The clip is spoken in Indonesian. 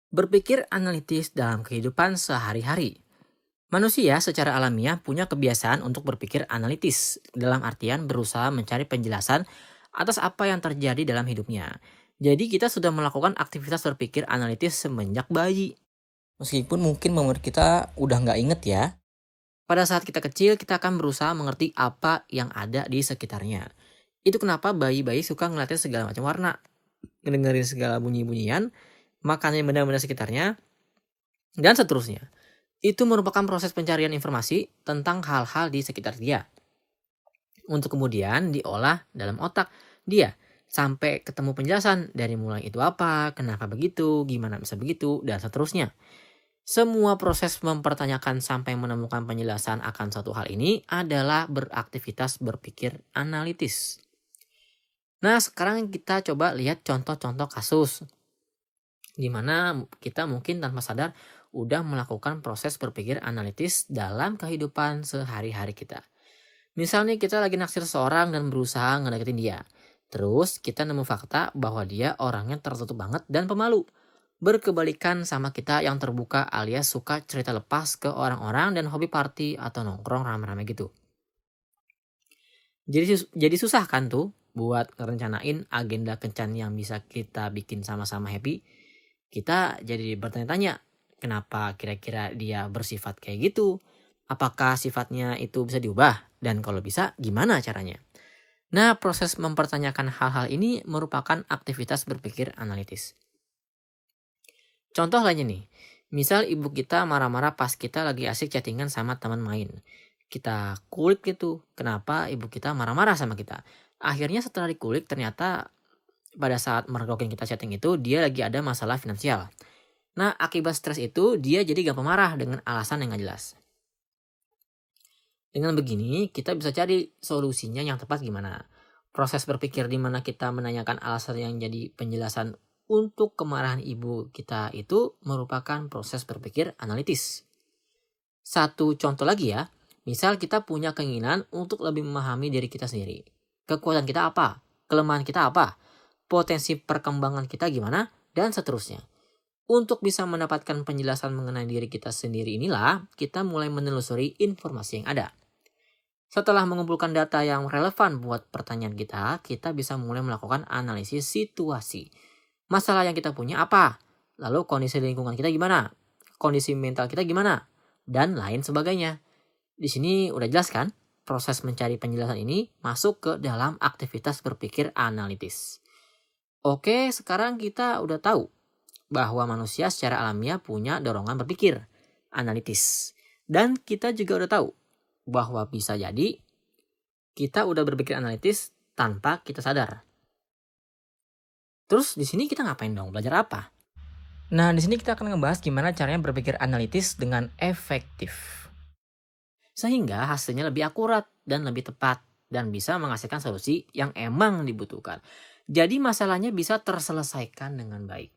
Berpikir analitis dalam kehidupan sehari-hari. Manusia secara alamiah punya kebiasaan untuk berpikir analitis, dalam artian berusaha mencari penjelasan atas apa yang terjadi dalam hidupnya. Jadi kita sudah melakukan aktivitas berpikir analitis semenjak bayi. Meskipun mungkin memori kita udah nggak inget ya. Pada saat kita kecil, kita akan berusaha mengerti apa yang ada di sekitarnya. Itu kenapa bayi-bayi suka ngeliatin segala macam warna, ngedengerin segala bunyi-bunyian, makanin benda-benda sekitarnya, dan seterusnya. Itu merupakan proses pencarian informasi tentang hal-hal di sekitar dia. Untuk kemudian diolah dalam otak dia. Sampai ketemu penjelasan dari mulai itu apa, kenapa begitu, gimana bisa begitu, dan seterusnya. Semua proses mempertanyakan sampai menemukan penjelasan akan suatu hal ini adalah beraktivitas berpikir analitis. Nah, sekarang kita coba lihat contoh-contoh kasus di mana kita mungkin tanpa sadar udah melakukan proses berpikir analitis dalam kehidupan sehari-hari kita. Misalnya kita lagi naksir seseorang dan berusaha ngedeketin dia. Terus kita nemu fakta bahwa dia orangnya tertutup banget dan pemalu. Berkebalikan sama kita yang terbuka alias suka cerita lepas ke orang-orang dan hobi party atau nongkrong rame-rame gitu. Jadi susah kan tuh buat ngerencanain agenda kencan yang bisa kita bikin sama-sama happy. Kita jadi bertanya-tanya, kenapa kira-kira dia bersifat kayak gitu? Apakah sifatnya itu bisa diubah? Dan kalau bisa, gimana caranya? Nah, proses mempertanyakan hal-hal ini merupakan aktivitas berpikir analitis. Contoh lainnya nih, misal ibu kita marah-marah pas kita lagi asik chattingan sama teman main. Kita kulik gitu, kenapa ibu kita marah-marah sama kita. Akhirnya setelah dikulik ternyata pada saat mergokin kita chatting itu dia lagi ada masalah finansial. Nah, akibat stres itu dia jadi gampang marah dengan alasan yang gak jelas. Dengan begini, kita bisa cari solusinya yang tepat gimana. Proses berpikir di mana kita menanyakan alasan yang jadi penjelasan untuk kemarahan ibu kita itu merupakan proses berpikir analitis. Satu contoh lagi ya, misal kita punya keinginan untuk lebih memahami diri kita sendiri. Kekuatan kita apa? Kelemahan kita apa? Potensi perkembangan kita gimana? Dan seterusnya. Untuk bisa mendapatkan penjelasan mengenai diri kita sendiri inilah, kita mulai menelusuri informasi yang ada. Setelah mengumpulkan data yang relevan buat pertanyaan kita bisa mulai melakukan analisis situasi. Masalah yang kita punya apa? Lalu kondisi lingkungan kita gimana? Kondisi mental kita gimana? Dan lain sebagainya. Di sini udah jelas kan? Proses mencari penjelasan ini masuk ke dalam aktivitas berpikir analitis. Oke, sekarang kita udah tahu bahwa manusia secara alamiah punya dorongan berpikir analitis. Dan kita juga udah tahu bahwa bisa jadi kita udah berpikir analitis tanpa kita sadar. Terus di sini kita ngapain dong? Belajar apa? Nah, di sini kita akan ngebahas gimana caranya berpikir analitis dengan efektif. Sehingga hasilnya lebih akurat dan lebih tepat dan bisa menghasilkan solusi yang emang dibutuhkan. Jadi masalahnya bisa terselesaikan dengan baik.